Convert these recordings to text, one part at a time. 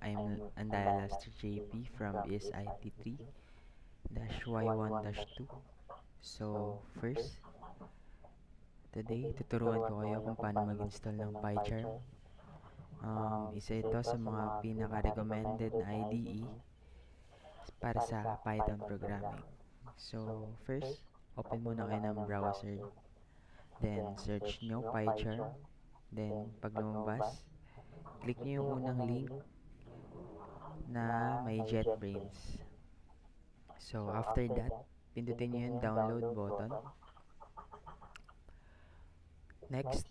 I'm Andialaster JP from ESIT 3-Y1-2. So, first, today, tuturuan ko kayo kung paano mag-install ng PyCharm. Isa ito sa mga pinaka-recommended na IDE para sa Python programming. So, first, open muna kayo ng browser. Then, search nyo PyCharm. Then, pag lumabas, click nyo yung unang link na may JetBrains. So, after that, pindutin nyo yung download button. Next,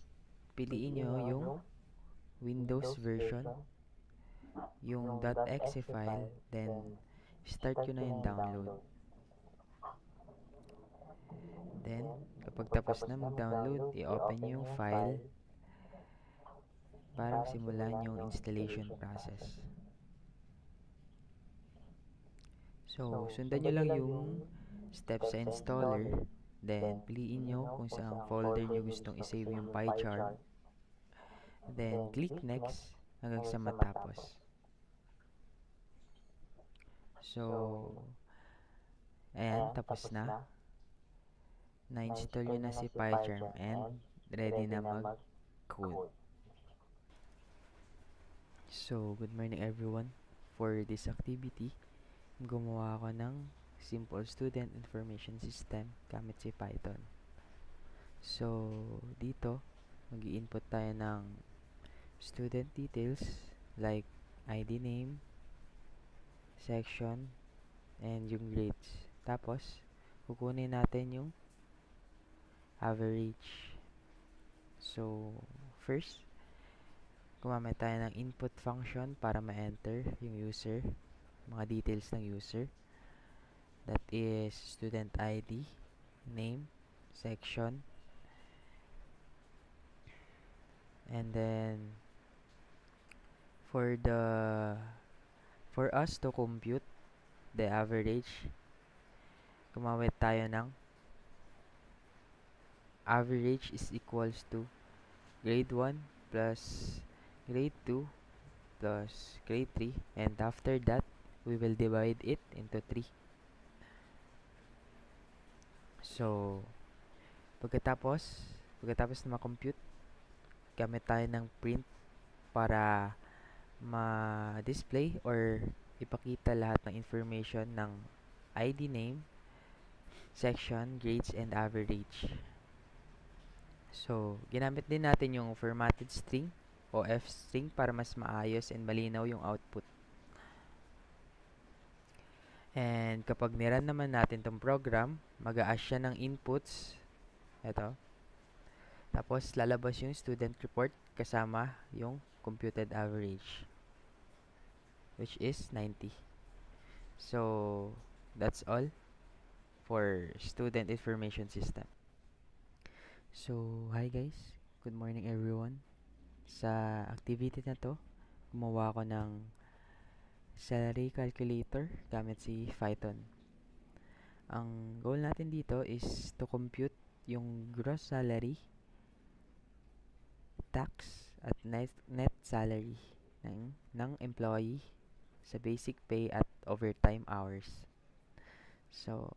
piliin nyo yung Windows version, yung .exe file, then start nyo na yung download. Then, kapag tapos na mag-download, i-open nyo yung file para simulan yung installation process. So, sundan nyo lang yung steps sa installer, then piliin nyo kung saang folder nyo gustong isave yung PyCharm. Then, click next hanggang sa matapos. So, ayan, tapos na. Na-install nyo na si PyCharm and ready na mag-code. So, good morning everyone. For this activity, gumawa ako ng simple student information system gamit si Python. So, dito, mag-i-input tayo ng student details like ID name, section, and yung grades. Tapos, kukunin natin yung average. So, first, gumamit tayo ng input function para ma-enter yung user, mga details ng user. That is student ID, name, section, and then for us to compute the average, gumamit tayo ng average is equals to grade 1 plus grade 2 plus grade 3, and after that we will divide it into 3. So, pagkatapos na ma-compute, gamit tayo ng print para ma-display or ipakita lahat ng information ng ID name, section, grades, and average. So, ginamit din natin yung formatted string o f-string para mas maayos and malinaw yung output. And kapag niran naman natin tong program, mag-a-ask siya ng inputs. Ito. Tapos, lalabas yung student report kasama yung computed average, which is 90. So, that's all for student information system. So, hi guys. Good morning everyone. Sa activity na to, gumawa ko ng salary calculator gamit si Python. Ang goal natin dito is to compute yung gross salary, tax, at net salary ng employee sa basic pay at overtime hours. So,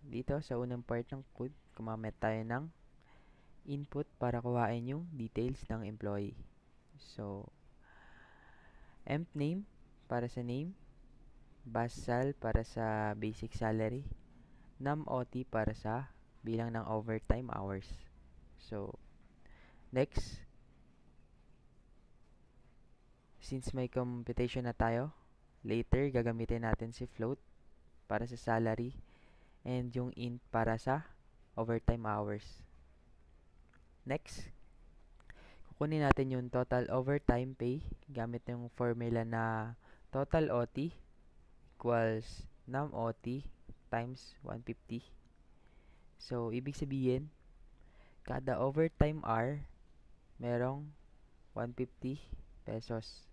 dito sa unang part ng code, gumamit tayo ng input para kuhain yung details ng employee. So, emp name para sa name, bas-sal para sa basic salary, num-ot para sa bilang ng overtime hours. So, next, since may computation na tayo, later gagamitin natin si float para sa salary and yung int para sa overtime hours. Next, kukunin natin yung total overtime pay gamit yung formula na total OT equals num-ot times 150. So, ibig sabihin, kada overtime hour, merong 150 pesos.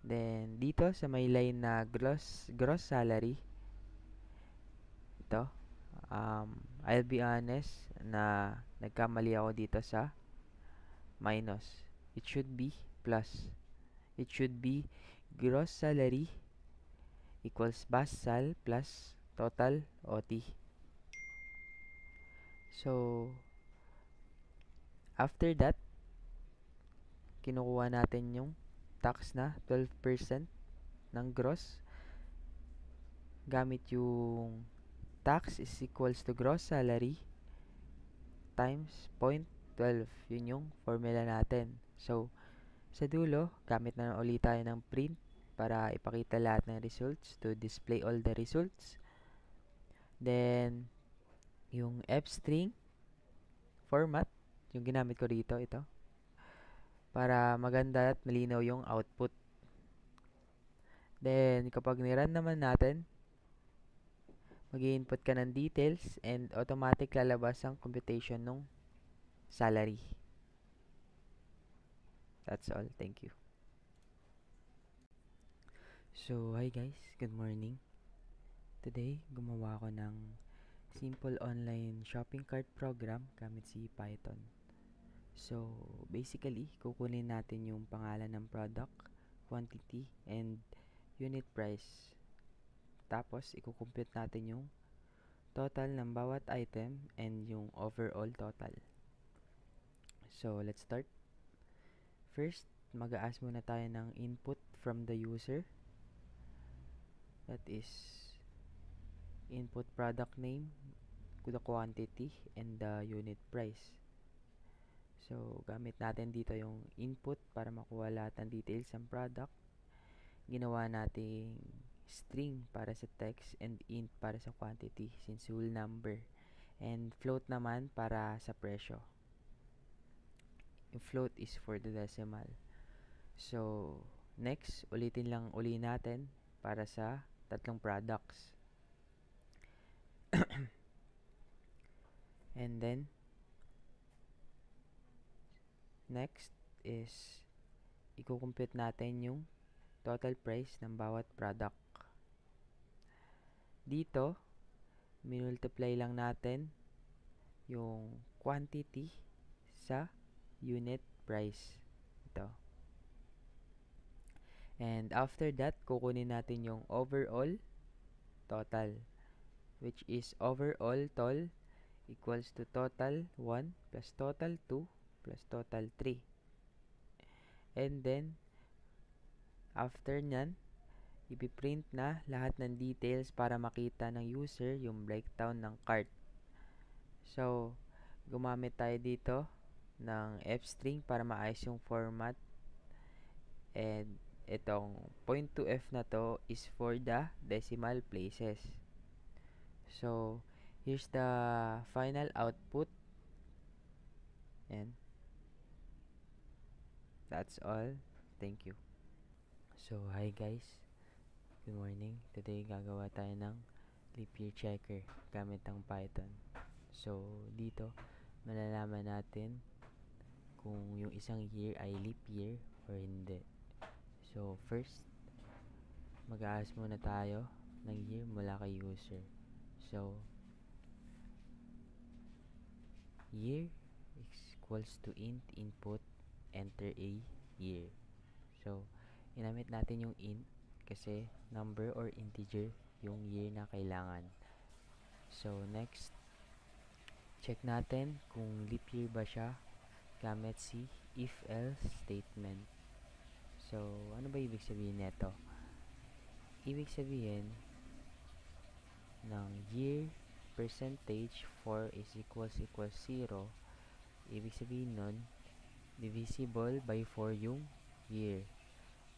Then, dito sa may line na gross salary, ito, I'll be honest na nagkamali ako dito sa minus. It should be plus. it should be gross salary equals base sal plus total OT. So, after that, kinukuha natin yung tax na 12% ng gross gamit yung tax is equals to gross salary times 0.12. Yun yung formula natin. So, sa dulo, gamit na ulit tayo ng print para ipakita lahat ng results to display all the results. Then, yung f-string format, yung ginamit ko dito, ito, para maganda at malinaw yung output. Then, kapag nirun naman natin, mag-i-input ka ng details and automatic lalabas ang computation ng salary. That's all. Thank you. So, hi guys. Good morning. Today, gumawa ako ng simple online shopping cart program gamit si Python. So, basically, kukunin natin yung pangalan ng product, quantity, and unit price. Tapos, ikukompute natin yung total ng bawat item and yung overall total. So, let's start. First, mag-a-ask muna tayo ng input from the user. That is input product name, the quantity, and the unit price. So, gamit natin dito yung input para makuha lahat ng details ng product. Ginawa nating string para sa text and int para sa quantity since whole number. And float naman para sa presyo. Yung float is for the decimal. So, next, ulitin lang natin para sa tatlong products. And then, next is i-compute natin yung total price ng bawat product. Dito, minultiply lang natin yung quantity sa unit price. Ito. And after that, kukunin natin yung overall total, which is overall tol equals to total 1 plus total 2 plus total 3. And then, after nyan, ipiprint na lahat ng details para makita ng user yung breakdown ng cart. So, gumamit tayo dito ng f-string para maayos yung format. And itong 0.2f na to is for the decimal places. So, here's the final output. And that's all. Thank you. So, hi guys. Good morning. Today, gagawa tayo ng leap year checker gamit ang Python. So, dito, malalaman natin kung yung isang year ay leap year or hindi. So, first, mag-a-ask muna tayo ng year mula kay user. So, year equals to int input, enter a year. So, inamit natin yung int kasi number or integer yung year na kailangan. So, next, check natin kung leap year ba siya gamit si if-else statement. So, ano ba ibig sabihin nito? Ibig sabihin ng year percentage 4 is equals 0. Ibig sabihin nun, divisible by 4 yung year.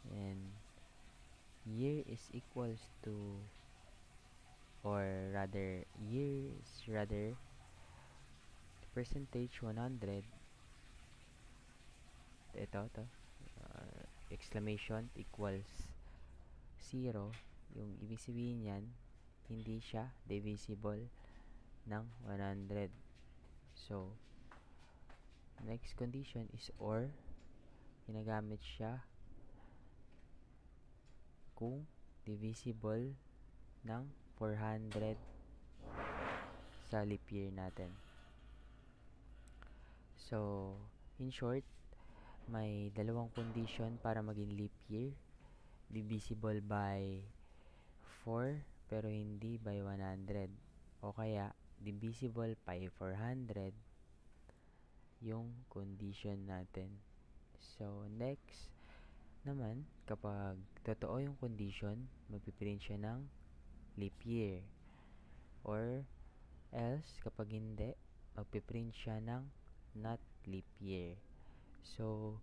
And year is equals to, or rather, year is rather percentage 100. Ito, exclamation equals 0. Yung ibig sabihin yan, hindi siya divisible ng 100. So, next condition is or. Ginagamit siya kung divisible ng 400 sa leap year natin. So, in short, may dalawang condition para maging leap year. Divisible by 4 pero hindi by 100. O kaya, divisible by 400 yung condition natin. So, next naman, kapag totoo yung condition, magpiprint siya ng leap year. Or else, kapag hindi, magpiprint siya ng not leap year. So,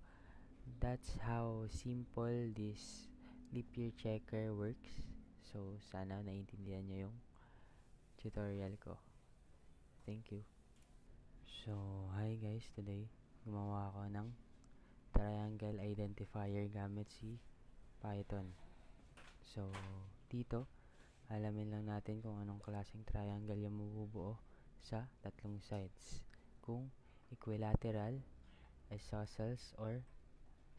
that's how simple this leap year checker works. So, sana naiintindihan nyo yung tutorial ko. Thank you. So, hi guys. Today, gumawa ako ng triangle identifier gamit si Python. So, dito, alamin lang natin kung anong klaseng triangle yung mabubuo sa tatlong sides. Kung equilateral, isosceles, or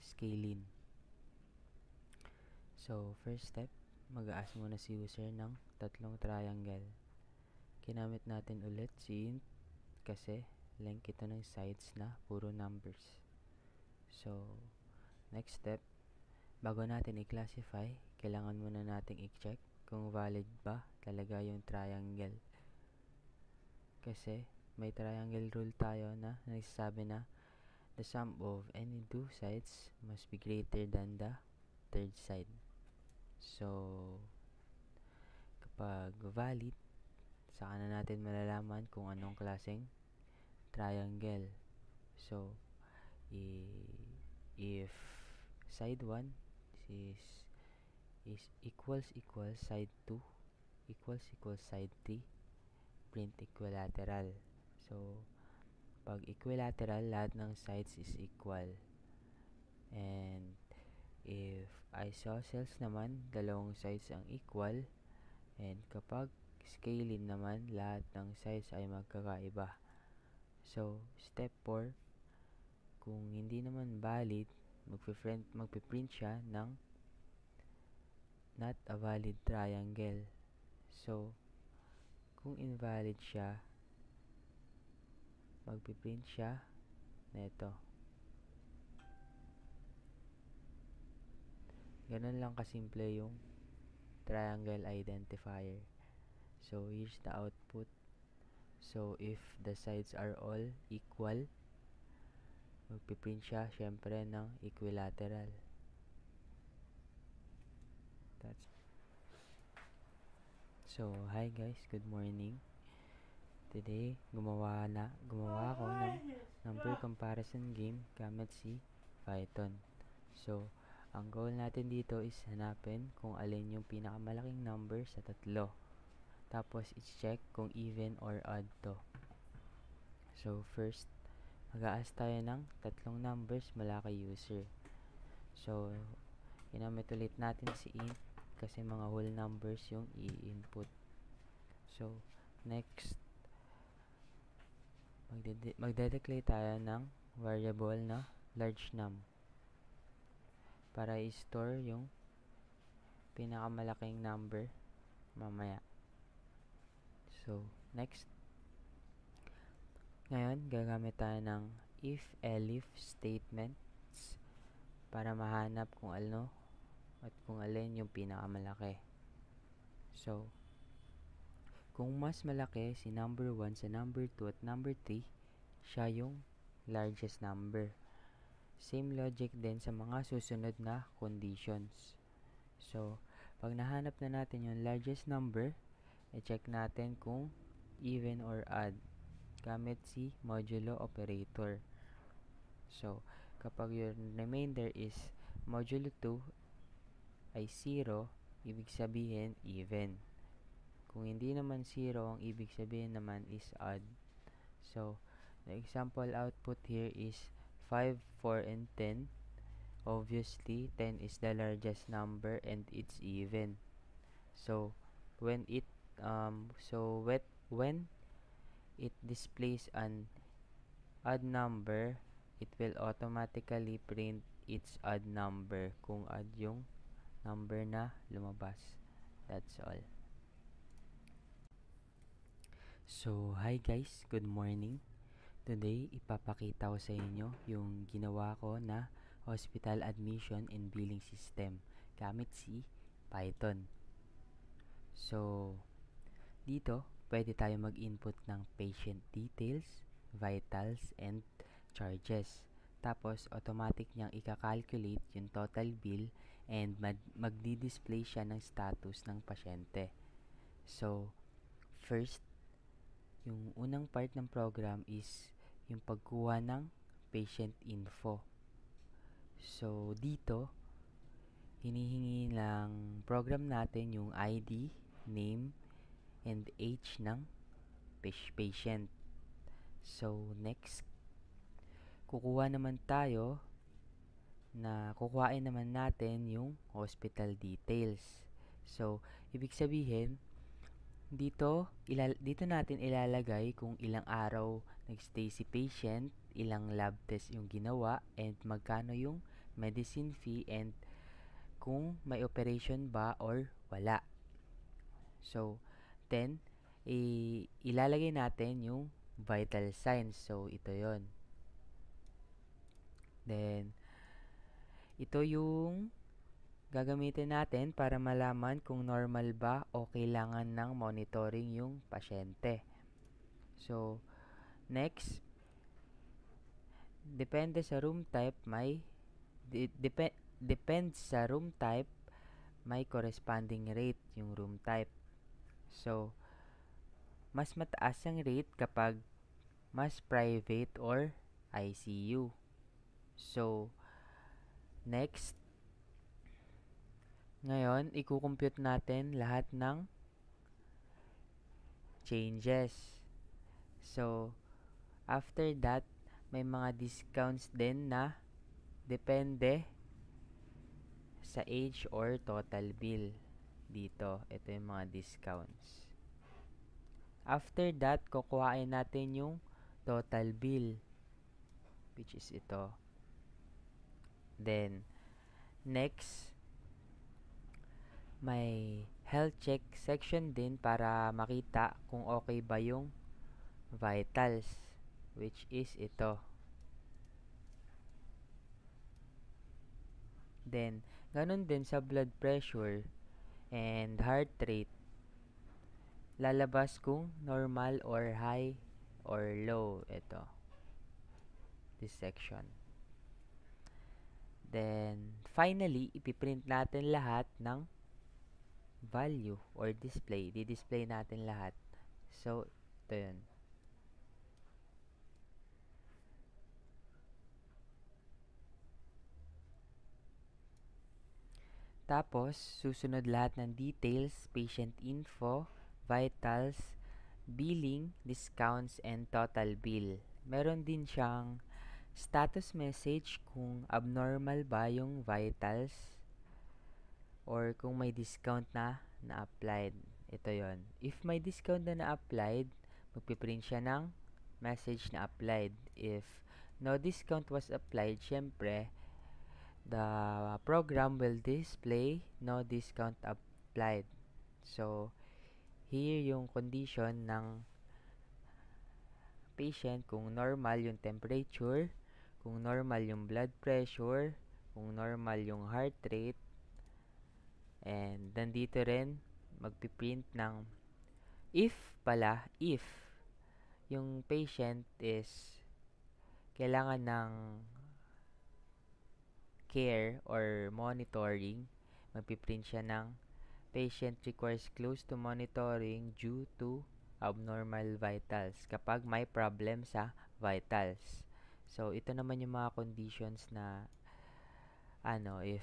scalene. So, first step, mag-ask muna si user ng tatlong triangle. Kinamit natin ulit si int kasi length ito ng sides na puro numbers. So, next step, bago natin i-classify, kailangan muna nating i-check kung valid ba talaga yung triangle. Kasi may triangle rule tayo na nagsasabi na the sum of any two sides must be greater than the third side. So, kapag valid, saka na natin malalaman kung anong klaseng triangle. So, if side 1 is equals side 2 equals side 3, print equilateral. So, pag equilateral, lahat ng sides is equal. And if isosceles naman, dalawang sides ang equal. And kapag scalene naman, lahat ng sides ay magkakaiba. So, step 4, kung hindi naman valid, magpiprint siya ng not a valid triangle. So, kung invalid siya, magpiprint siya nito. Ganun lang kasimple yung triangle identifier. So, here's the output. So, if the sides are all equal, magpiprint siya syempre ng equilateral. So, hi guys, good morning. Today, gumawa ako ng number comparison game gamit si Python. So, ang goal natin dito is hanapin kung alin yung pinakamalaking number sa tatlo. Tapos, i-check kung even or odd to. So, first, mag-a-ask tayo ng tatlong numbers mula kay user. So, ginamit ulit natin si int kasi mga whole numbers yung i-input. So, next, magde-declare tayo ng variable na large num para i-store yung pinakamalaking number mamaya. So, next, ngayon, gagamit tayo ng if-elif statements para mahanap kung ano at kung alin yung pinakamalaki. So, kung mas malaki si number 1 sa number 2 at number 3, siya yung largest number. Same logic din sa mga susunod na conditions. So, pag nahanap na natin yung largest number, i-check natin kung even or odd gamit si modulo operator. So, kapag yung remainder is modulo 2 ay 0, ibig sabihin even. Kung hindi naman 0, ang ibig sabihin naman is odd. So, the example output here is 5, 4, and 10. Obviously, 10 is the largest number and it's even. So, when it displays an odd number, it will automatically print its odd number kung odd yung number na lumabas. That's all. So, hi guys, good morning. Today, ipapakita ko sa inyo yung ginawa ko na hospital admission and billing system gamit si Python. So, dito, pwede tayo mag-input ng patient details, vitals, and charges. Tapos, automatic niyang ika-calculate yung total bill and magdi-display siya ng status ng pasyente. So, first, yung unang part ng program is yung pagkuha ng patient info. So, dito, hinihingi ng program natin yung ID, name, and age ng patient. So, next, kukuhain naman natin yung hospital details. So, ibig sabihin, dito natin ilalagay kung ilang araw nagstay si patient, ilang lab test yung ginawa, and magkano yung medicine fee, and kung may operation ba or wala. So, then, ilalagay natin yung vital signs. So, ito yon. Then, ito yung gagamitin natin para malaman kung normal ba o kailangan ng monitoring yung pasyente. So, next, depende sa room type, depends sa room type, may corresponding rate yung room type. So, mas mataas ang rate kapag mas private or ICU. So, next, ngayon, i-compute natin lahat ng changes. So, after that, may mga discounts din na depende sa age or total bill. Dito, ito yung mga discounts. After that, kukuhain natin yung total bill, which is ito. Then, next, may health check section din para makita kung okay ba yung vitals, which is ito. Then, ganun din sa blood pressure and heart rate. Lalabas kung normal or high or low. Ito. This section. Then, finally, ipiprint natin lahat ng value or display. Di-display natin lahat. So, ito yun. Tapos, susunod lahat ng details, patient info, vitals, billing, discounts, and total bill. Meron din siyang status message kung abnormal ba yung vitals or kung may discount na na-applied. Ito yon. If may discount na na-applied, magpiprint siya ng message na applied. If no discount was applied, syempre, the program will display no discount applied. So, here yung condition ng patient, kung normal yung temperature, kung normal yung blood pressure, kung normal yung heart rate, and nandito rin magpiprint ng if yung patient is kailangan ng care or monitoring, magpiprint siya ng patient requires close to monitoring due to abnormal vitals kapag may problem sa vitals. So, ito naman yung mga conditions na if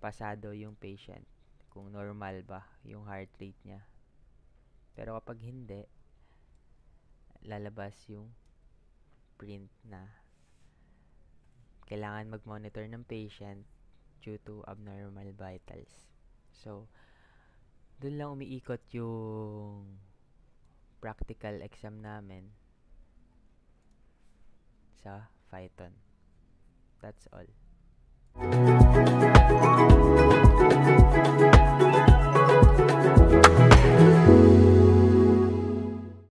pasado yung patient, kung normal ba yung heart rate niya. Pero kapag hindi, lalabas yung print na kailangan mag-monitor ng patient due to abnormal vitals. So, dun lang umiikot yung practical exam namin sa Python. That's all.